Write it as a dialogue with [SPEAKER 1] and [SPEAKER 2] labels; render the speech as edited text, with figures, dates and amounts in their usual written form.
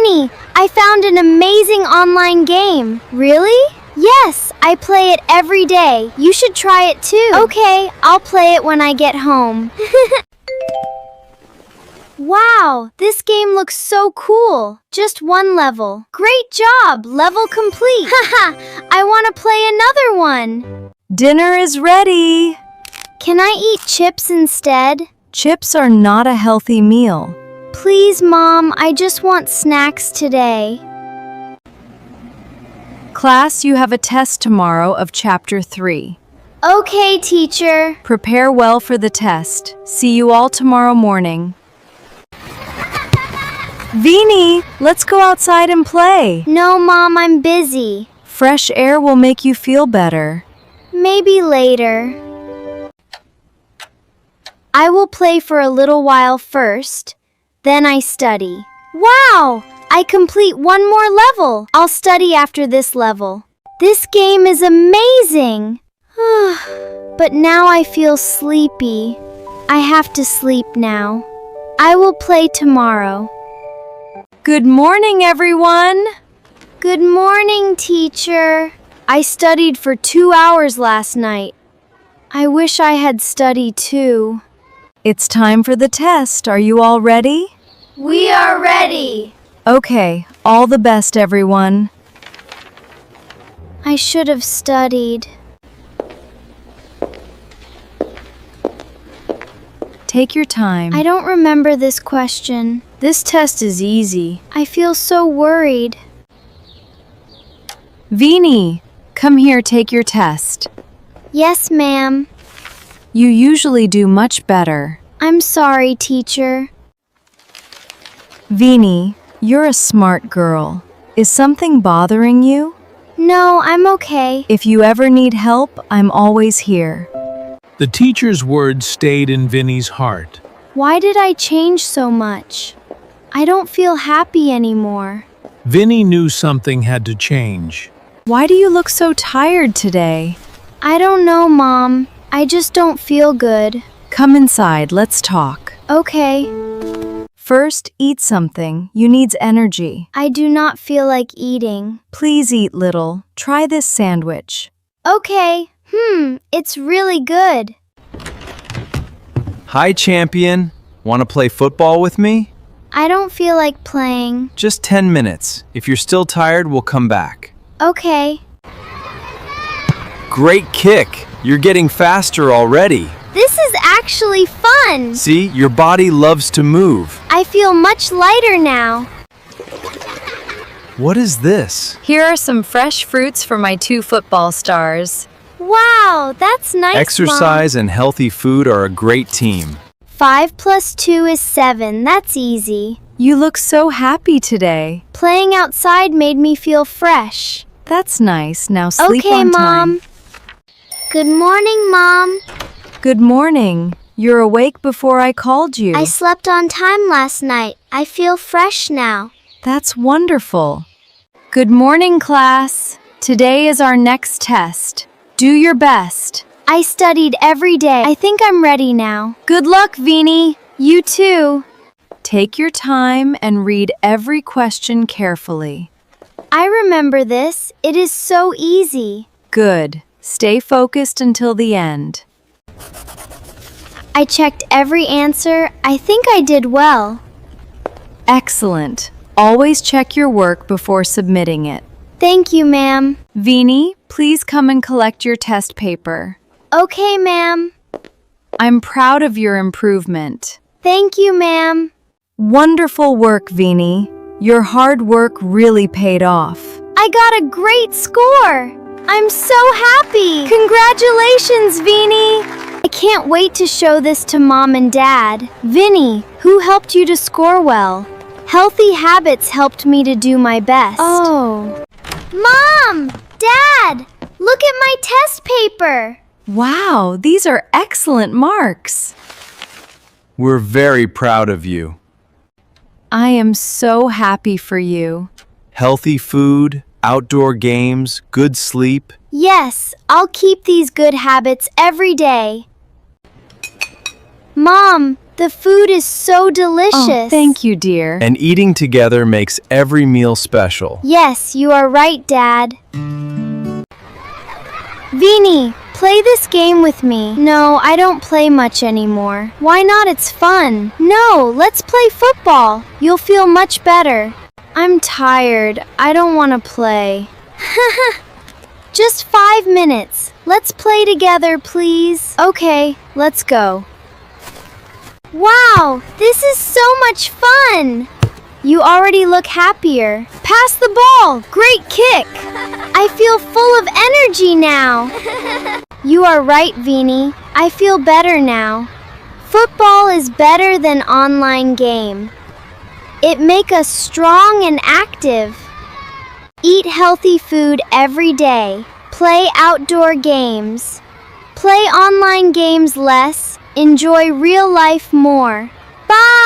[SPEAKER 1] Vini, I found an amazing online game. Really? Yes, I play it every day. You should try it too. Okay, I'll play it when I get home. Wow, this game looks so cool. Just one level. Great job, level complete. Haha, I want to play another one.
[SPEAKER 2] Dinner is ready.
[SPEAKER 1] Can I eat chips instead?
[SPEAKER 2] Chips are not a healthy meal.
[SPEAKER 1] Please, Mom, I just want snacks today.
[SPEAKER 2] Class, you have a test tomorrow of Chapter 3.
[SPEAKER 1] Okay, teacher.
[SPEAKER 2] Prepare well for the test. See you all tomorrow morning. Vini, let's go outside and play.
[SPEAKER 1] No, Mom, I'm busy.
[SPEAKER 2] Fresh air will make you feel better.
[SPEAKER 1] Maybe later. I will play for a little while first, then I study. Wow! I complete one more level. I'll study after this level. This game is amazing. But now I feel sleepy. I have to sleep now. I will play tomorrow.
[SPEAKER 2] Good morning, everyone.
[SPEAKER 1] Good morning, teacher. I studied for 2 hours last night. I wish I had studied too.
[SPEAKER 2] It's time for the test. Are you all ready?
[SPEAKER 1] We are ready.
[SPEAKER 2] Okay, all the best, everyone.
[SPEAKER 1] I should have studied.
[SPEAKER 2] Take your time.
[SPEAKER 1] I don't remember this question.
[SPEAKER 2] This test is easy.
[SPEAKER 1] I feel so worried.
[SPEAKER 2] Vini, come here, take your test.
[SPEAKER 1] Yes, ma'am.
[SPEAKER 2] You usually do much better.
[SPEAKER 1] I'm sorry, teacher.
[SPEAKER 2] Vini, you're a smart girl. Is something bothering you?
[SPEAKER 1] No, I'm okay.
[SPEAKER 2] If you ever need help, I'm always here.
[SPEAKER 3] The teacher's words stayed in Vini's heart.
[SPEAKER 1] Why did I change so much? I don't feel happy anymore.
[SPEAKER 3] Vini knew something had to change.
[SPEAKER 2] Why do you look so tired today?
[SPEAKER 1] I don't know, Mom. I just don't feel good.
[SPEAKER 2] Come inside, let's talk.
[SPEAKER 1] Okay.
[SPEAKER 2] First, eat something. You needs energy.
[SPEAKER 1] I do not feel like eating.
[SPEAKER 2] Please eat little. Try this sandwich.
[SPEAKER 1] Okay. It's really good.
[SPEAKER 4] Hi, champion. Want to play football with me?
[SPEAKER 1] I don't feel like playing.
[SPEAKER 4] Just 10 minutes. If you're still tired, we'll come back.
[SPEAKER 1] Okay.
[SPEAKER 4] Great kick. You're getting faster already.
[SPEAKER 1] This is actually fun.
[SPEAKER 4] See, your body loves to move.
[SPEAKER 1] I feel much lighter now.
[SPEAKER 4] What is this?
[SPEAKER 2] Here are some fresh fruits for my 2 football stars.
[SPEAKER 1] Wow, that's nice,
[SPEAKER 4] Exercise and healthy food are a great team.
[SPEAKER 1] 5 plus 2 is 7. That's easy.
[SPEAKER 2] You look so happy today.
[SPEAKER 1] Playing outside made me feel fresh.
[SPEAKER 2] That's nice. Now sleep
[SPEAKER 1] Okay,
[SPEAKER 2] on time.
[SPEAKER 1] Mom. Good morning, Mom.
[SPEAKER 2] Good morning. You're awake before I called you.
[SPEAKER 1] I slept on time last night. I feel fresh now.
[SPEAKER 2] That's wonderful. Good morning, class. Today is our next test. Do your best.
[SPEAKER 1] I studied every day. I think I'm ready now.
[SPEAKER 2] Good luck, Vini.
[SPEAKER 1] You too.
[SPEAKER 2] Take your time and read every question carefully.
[SPEAKER 1] I remember this. It is so easy.
[SPEAKER 2] Good. Stay focused until the end.
[SPEAKER 1] I checked every answer. I think I did well.
[SPEAKER 2] Excellent. Always check your work before submitting it.
[SPEAKER 1] Thank you, ma'am.
[SPEAKER 2] Vini, please come and collect your test paper.
[SPEAKER 1] Okay, ma'am.
[SPEAKER 2] I'm proud of your improvement.
[SPEAKER 1] Thank you, ma'am.
[SPEAKER 2] Wonderful work, Vini. Your hard work really paid off.
[SPEAKER 1] I got a great score. I'm so happy. Congratulations, Vini. I can't wait to show this to Mom and Dad. Vini, who helped you to score well? Healthy habits helped me to do my best. Oh. Mom! Dad! Look at my test paper.
[SPEAKER 2] Wow, these are excellent marks.
[SPEAKER 4] We're very proud of you.
[SPEAKER 2] I am so happy for you.
[SPEAKER 4] Healthy food, outdoor games, good sleep.
[SPEAKER 1] Yes, I'll keep these good habits every day. Mom, The food is so delicious.
[SPEAKER 2] Oh, thank you, dear.
[SPEAKER 4] And eating together makes every meal special.
[SPEAKER 1] Yes, you are right, Dad. Vini, play this game with me. No, I don't play much anymore. Why not? It's fun. No, let's play football. You'll feel much better. I'm tired. I don't want to play. Just 5 minutes. Let's play together, please. Okay, let's go. Wow, this is so much fun. You already look happier. Pass the ball. Great kick. I feel full of energy now. You are right, Vini. I feel better now. Football is better than online game. It makes us strong and active. Eat healthy food every day. Play outdoor games. Play online games less. Enjoy real life more. Bye!